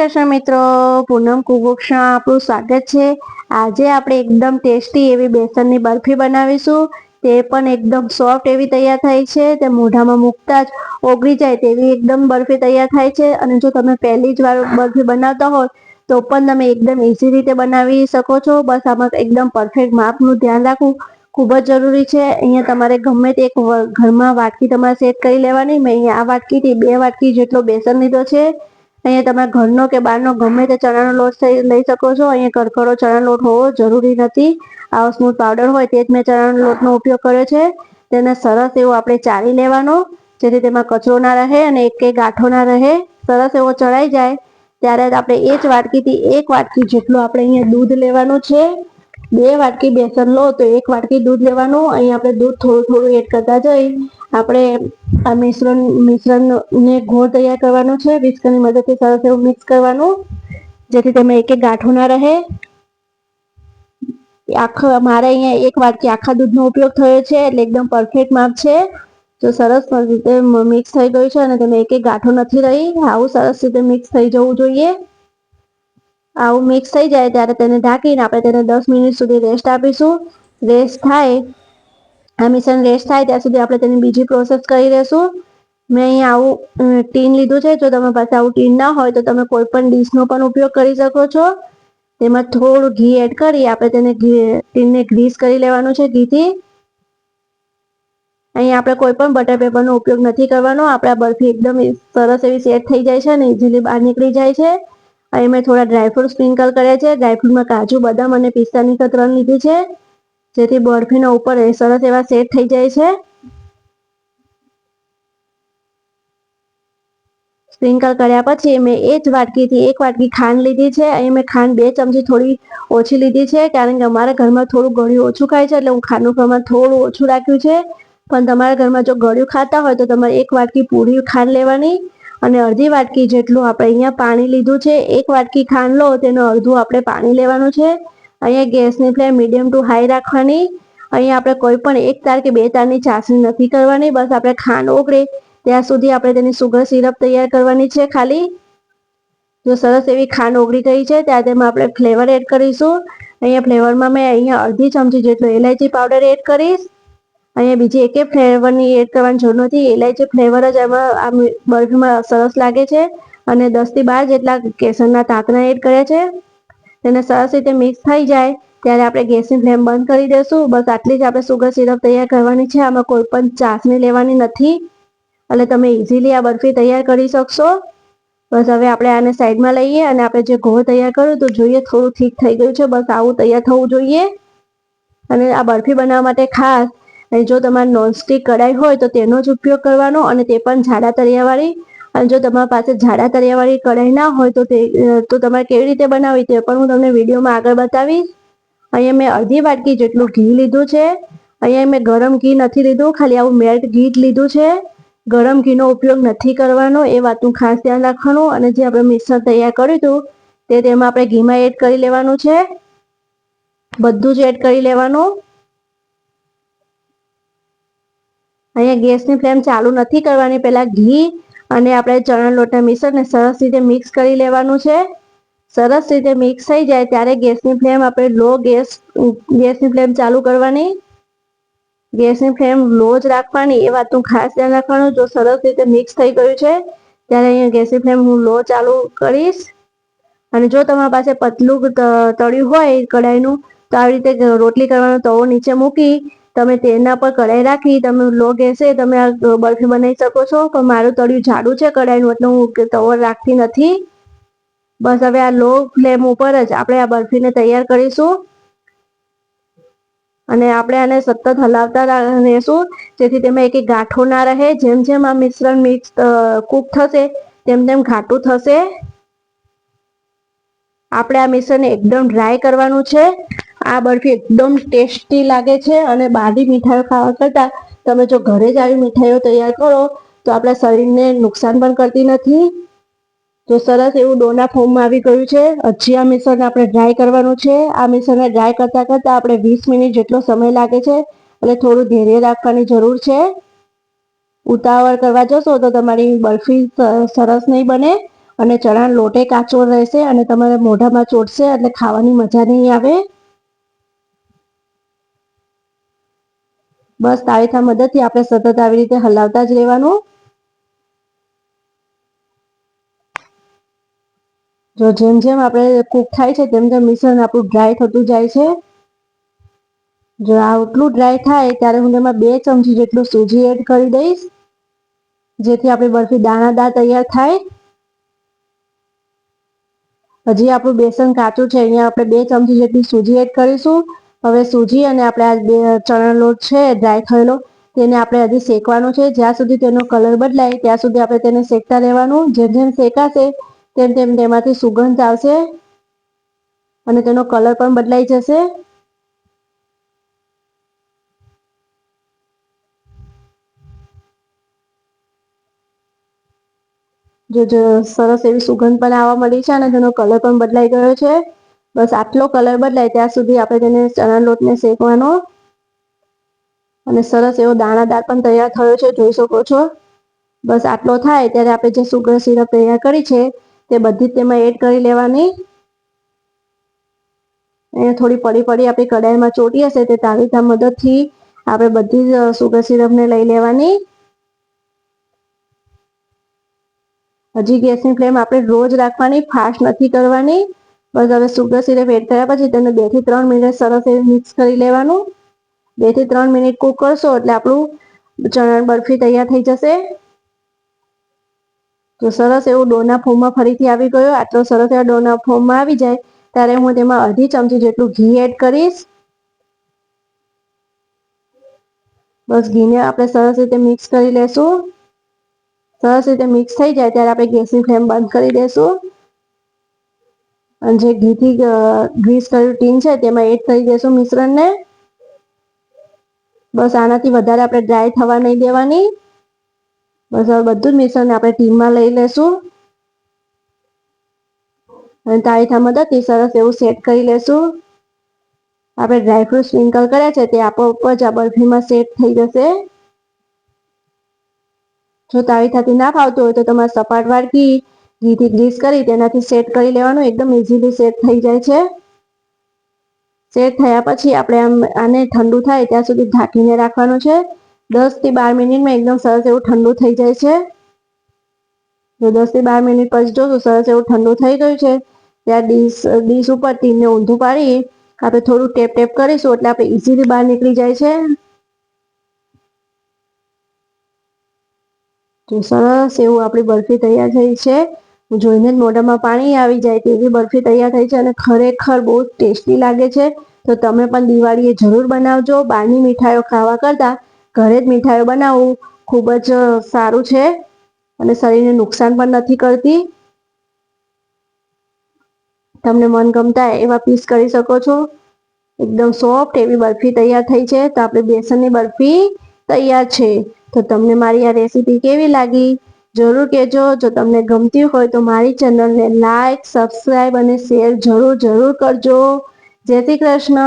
જય શ્રી મિત્રો, પૂનમ કુકબુક્સમાં આપણું સ્વાગત છે। આજે આપણે એકદમ ટેસ્ટી એવી બેસનની બરફી બનાવીશું। તે પણ એકદમ સોફ્ટ એવી તૈયાર થાય છે। તે મોઢામાં મૂકતા જ ઓગળી જાય તેવી એકદમ બરફી તૈયાર થાય છે। અને જો તમે પહેલી જ વાર બરફી બનાવતા હોય તો પણ તમે એકદમ ઇઝી રીતે બનાવી શકો છો। બસ આમાં એકદમ પરફેક્ટ માપનું ધ્યાન રાખવું ખૂબ જ જરૂરી છે। અહીંયા તમારે ગમે તે એક ઘરમાં વાટકી તમારે સેટ કરી લેવાની। મેં અહીંયા આ વાટકીથી 2 વાટકી જેટલો બેસન લીધો છે। અહીંયા તમે ઘરનો કે બહારનો ગમે તે ચણાનો લોટ લઈ શકો છો। અહીંયા કરકરો ચણાનો લોટ હોવો જરૂરી નથી। આવો સ્મૂથ પાવડર હોય તે જ મેં ચણાનો લોટનો ઉપયોગ કર્યો છે। તેને સરસ એવો આપણે ચાળી લેવાનો, જેથી તેમાં કચરો ના રહે અને એકે ગાંઠો ના રહે। સરસ એવો ચડાઈ જાય ત્યારે આપણે એ જ વાટકીથી 1 વાટકી જેટલું આપણે અહીંયા દૂધ લેવાનું છે। 2 વાટકી બેસન લો તો 1 વાટકી દૂધ લેવાનું। અહીં આપણે દૂધ થોડું થોડું એડ કરતા જઈ આપણે આ મિશ્રણને ઘોળ તૈયાર કરવાનો છે। વિસ્કરની મદદથી સરસ એવું મિક્સ કરવાનું, જેથી તેમાં એક ગાંઠો ના રહે। મારે અહીંયા 1 વાટકી આખા દૂધનો ઉપયોગ થયો છે, એટલે એકદમ પરફેક્ટ માપ છે। તો સરસ રીતે મિક્સ થઈ ગયું છે અને તેમાં એક ગાંઠો નથી રહી। આવું સરસ રીતે મિક્સ થઈ જવું જોઈએ। આવું મિક્સ થઈ જાય ત્યારે તેને ઢાંકીને આપણે તેને 10 મિનિટ સુધી રેસ્ટ આપીશું। રેસ્ટ થાય, આ મિશ્રણ રેસ્ટ થાય ત્યાં સુધી આપણે તેની બીજી પ્રોસેસ કરી લેશું। મેં અહીંયા આવું ટીન લીધું છે। જો તમારી પાસે આવું ટીન ના હોય તો તમે કોઈ પણ ડીશનો પણ ઉપયોગ કરી શકો છો। તેમાં થોડું ઘી એડ કરી આપણે તેને ટીનને ગ્રીસ કરી લેવાનું છે ઘીથી। અહીંયા આપણે કોઈ પણ બટર પેપરનો ઉપયોગ નથી કરવાનો। આપણા બરફી એકદમ સરસ એવી સેટ થઈ જાય છે અને ઇઝીલી બહાર નીકળી જાય છે। અહીં મેં થોડા ડ્રાયફ્રૂટ સ્પ્રિંકલ કર્યા છે। ડ્રાયફ્રૂટમાં કાજુ, બદામ અને પિસ્તાની કતરણ લીધી છે, જેથી બરફીના ઉપર સરસ એવા સેટ થઈ જાય છે। સ્પ્રિંકલ કર્યા પછી મેં એ જ વાટકીથી 1 વાટકી ખાંડ લીધી છે। અહીં મેં ખાંડ 2 ચમચી થોડી ઓછી લીધી છે, કારણ કે અમારા ઘરમાં થોડું ગળ્યું ઓછું ખાય છે, એટલે હું ખાંડનું પ્રમાણ થોડું ઓછું રાખ્યું છે। પણ તમારા ઘરમાં જો ગળ્યું ખાતા હોય તો તમારે 1 વાટકી પૂરી ખાંડ લેવાની અને અડધી વાટકી જેટલું આપણે અહીંયા પાણી લીધું છે। 1 વાટકી ખાંડ લો તેનું અડધું આપણે પાણી લેવાનું છે। અહીંયા ગેસની ફ્લેમ મીડિયમ ટુ હાઈ રાખવાની। અહીંયા આપણે કોઈ પણ 1 તાર કે 2 તારની ચાસણી નથી કરવાની। બસ આપણે ખાંડ ઓગળે ત્યાં સુધી આપણે તેની સુગર સિરપ તૈયાર કરવાની છે ખાલી। જો સરસ એવી ખાંડ ઓગળી ગઈ છે ત્યારે તેમાં આપણે ફ્લેવર એડ કરીશું। અહીંયા ફ્લેવરમાં મેં અડધી ચમચી જેટલો ઇલાયચી પાવડર એડ કરીશ। અહીંયા બીજી એકે ફ્લેવરની એડ કરવાની જરૂર નથી। ઇલાયચી ફ્લેવર જ એમાં આ બરફીમાં સરસ લાગે છે। અને 10 થી 12 જેટલા કેસરના તાંતણા એડ કર્યા છે। તેને સરસ રીતે મિક્સ થઈ જાય ત્યારે આપણે ગેસની ફ્લેમ બંધ કરી દઈશું। બસ આટલી જ આપણે સુગર સિરપ તૈયાર કરવાની છે। આમાં કોઈ પણ ચાસણી લેવાની નથી, એટલે તમે ઇઝીલી આ બરફી તૈયાર કરી શકશો। બસ હવે આપણે આને સાઈડમાં લઈએ અને આપણે જે ઘોળ તૈયાર કર્યું તો જોઈએ થોડું ઠીક થઈ ગયું છે। બસ આવું તૈયાર થવું જોઈએ। અને આ બરફી બનાવવા માટે ખાસ જો તમારે નોનસ્ટિક કઢાઈ હોય તો તેનો જ ઉપયોગ કરવાનો, અને તે પણ જાડા તળિયાવાળી। અને જો તમારી પાસે જાડા તળિયાવાળી કઢાઈ ના હોય તો તમારે કેવી રીતે બનાવવી તે પણ હું તમને વિડીયોમાં આગળ બતાવીશ। અહીંયા મેં અડધી વાટકી જેટલું ઘી લીધું છે। અહીંયા મેં ગરમ ઘી નથી લીધું, ખાલી આવું મેલ્ટ ઘી લીધું છે। ગરમ ઘીનો ઉપયોગ નથી કરવાનો, એ વાતનું ખાસ ધ્યાન રાખવાનું। અને જે આપણે મિશ્રણ તૈયાર કર્યું હતું તે તેમાં આપણે ઘીમાં એડ કરી લેવાનું છે, બધું જ એડ કરી લેવાનું। અહીંયા ગેસની ફ્લેમ ચાલુ નથી કરવાની, પહેલા ઘી અને આપણે ચણા લોટના મિશ્રણને સરસ રીતે મિક્સ કરી લેવાનું છે। સરસ રીતે મિક્સ થઈ જાય ત્યારે ગેસની ફ્લેમ આપણે ગેસની ફ્લેમ ચાલુ કરવાની। ગેસની ફ્લેમ લો જ રાખવાની, એ વાતનું ખાસ ધ્યાન રાખવાનું। જો સરસ રીતે મિક્સ થઈ ગયું છે ત્યારે અહીંયા ગેસની ફ્લેમ હું લો ચાલુ કરીશ। અને જો તમારી પાસે પતલું તળિયું હોય કઢાઈનું તો આવી રીતે રોટલી કરવાનો તવો નીચે મૂકી તમે તેના પર કઢાઈ રાખી તમે લો ગેસે તમે આ બરફી બનાવી શકો છો। પણ મારું તળિયું જાડું છે કઢાઈનું, એટલે હું તવો રાખતી નથી। બસ હવે આ લો ફ્લેમ ઉપર જ આપણે આ બરફીને તૈયાર કરીશું અને આપણે આને સતત હલાવતા રહેશું, જેથી તેમાં એક ગાંઠો ના રહે। જેમ જેમ આ મિશ્રણ કૂક થશે તેમ તેમ ઘાટું થશે। આપણે આ મિશ્રણને એકદમ ડ્રાય કરવાનું છે। આ બરફી એકદમ ટેસ્ટી લાગે છે અને બહારની મીઠાઈઓ ખાવા કરતાં તમે જો ઘરે જ આવી મીઠાઈઓ તૈયાર કરો તો આપણા શરીરને નુકસાન પણ કરતી નથી। તો સરસ એવું ડોના ફોર્મમાં આવી ગયું છે। હજી આ મિશ્રણને આપણે ડ્રાય કરવાનું છે। આ મિશ્રણને ડ્રાય કરતાં આપણે 20 મિનિટ જેટલો સમય લાગે છે, એટલે થોડું ધૈર્ય રાખવાની જરૂર છે। ઉતાવળ કરવા જશો તો તમારી બરફી સરસ નહીં બને। અને ચણા લોટે કાચો રહેશે અને તમારે મોઢામાં ચોટશે એટલે ખાવાની મજા નહીં આવે. બસ તાવીથા મદદથી આપણે સતત આવી રીતે હલાવતા જ રહેવાનું. જો જેમ જેમ આપણે કૂક થાય છે તેમ તેમ મિશ્રણ આપણું ડ્રાય થતું જાય છે. જો આટલું ડ્રાય થાય ત્યારે હું તેમાં 2 ચમચી જેટલું સૂજી એડ કરી દઈશ, જેથી આપણી બરફી દાણાદાર તૈયાર થાય. હજી આપણું બેસન કાચું છે, અહીંયા આપણે 2 ચમચી જેટલી સૂજી એડ કરીશું. હવે સૂજી અને આપણે આ ચણા લોટ છે ડ્રાય થયેલો, તેને આપણે હજી શેકવાનો છે. જ્યાં સુધી તેનો કલર બદલાય ત્યાં સુધી આપણે તેને શેકતા રહેવાનું. જેમ જેમ શેકાશે તેમ તેમ તેમાંથી સુગંધ આવશે અને તેનો કલર પણ બદલાઈ જશે. જો સરસ એવી સુગંધ પણ આવવા મળી છે અને તેનો કલર પણ બદલાઈ ગયો છે. બસ આટલો કલર બદલાય ત્યાં સુધી આપણે તેને ચણા લોટને શેકવાનો અને સરસ એવો દાણાદાર પણ તૈયાર થયો છે, જોઈ શકો છો. બસ આટલો થાય ત્યારે આપણે જે સુગર સિરપ તૈયાર કરી છે તે બધી જ તેમાં એડ કરી લેવાની. અહીંયા થોડી પડી પડી આપણી કડાઈમાં ચોટી હશે તે તાવીથા મદદથી આપણે બધી જ સુગર સિરપને લઈ લેવાની. હજી ગેસની ફ્લેમ આપણે રોજ રાખવાની, ફાસ્ટ નથી કરવાની. બસ હવે સુગર સિરપ એડ કર્યા પછી તેને 2 થી 3 મિનિટ સરસ એવી મિક્સ કરી લેવાનું. 2 થી 3 મિનિટ કૂક કરશો એટલે આપણું ચણા બરફી તૈયાર થઈ જશે. તો સરસ એવું ડોના ફોર્મમાં ફરીથી આવી ગયો. આટલો સરસ એવા ડોના ફોર્મમાં આવી જાય ત્યારે હું તેમાં અડધી ચમચી જેટલું ઘી એડ કરીશ. બસ ઘીને આપણે સરસ રીતે મિક્સ કરી લેશું. સરસ રીતે મિક્સ થઈ જાય ત્યારે આપણે ગેસની ફ્લેમ બંધ કરી દેશું અને જે ઘીથી ગ્રીસ કરેલું ટીન છે તેમાં એડ કરી દેશું મિશ્રણને. બસ આનાથી વધારે આપણે ડ્રાય થવા નહીં દેવાની. બસ હવે બધું જ મિશ્રણ આપણે ટીનમાં લઈ લેશું અને તાવીથા મદદથી સરસ એવું સેટ કરી લેશું. આપણે ડ્રાયફ્રૂટ સ્પ્રિંકલ કર્યા છે તે આપોઆપ જ આ બરફીમાં સેટ થઈ જશે. જો તાવીથાથી ના ફાવતું હોય તો તમારે સપાટ વાડકી ઘીથી ગ્રીસ કરી તેનાથી સેટ કરી લેવાનું. એકદમ ઇઝીલી સેટ થઈ જાય છે. સેટ થયા પછી આપણે આને ઠંડુ થાય ત્યાં સુધી ઢાંકીને રાખવાનું છે. 10 થી 12 મિનિટમાં એકદમ સરસ એવું ઠંડુ થઈ જાય છે. જો 10 થી 12 મિનિટ પછી જોશું સરસ એવું ઠંડુ થઈ ગયું છે ત્યાં ડીશ ઉપર ટીનને ઊંધું પાડી આપણે થોડું ટેપ ટેપ કરીશું એટલે આપણે ઇઝીલી બહાર નીકળી જાય છે. તો સરસ એવું આપણી બરફી તૈયાર થઈ છે. જોઈને જ મોઢામાં પાણી આવી જાય તેવી બરફી તૈયાર થઈ છે અને ખરેખર બહુ ટેસ્ટી લાગે છે. તો તમે પણ દિવાળીએ જરૂર બનાવજો. બહારની મીઠાઈઓ ખાવા કરતાં ઘરે જ મીઠાઈઓ બનાવવું ખૂબ જ સારું છે અને શરીરને નુકસાન પણ નથી કરતી. તમને મનગમતા એવા પીસ કરી શકો છો. એકદમ સોફ્ટ એવી બરફી તૈયાર થઈ છે. તો આપણે બેસનની બરફી તૈયાર છે. તો તમને મારી આ રેસીપી કેવી લાગી જરૂર કહેજો. જો તમને ગમતી હોય તો મારી ચેનલને લાઈક, સબસ્ક્રાઈબ અને શેર જરૂર કરજો. જય શ્રી કૃષ્ણ.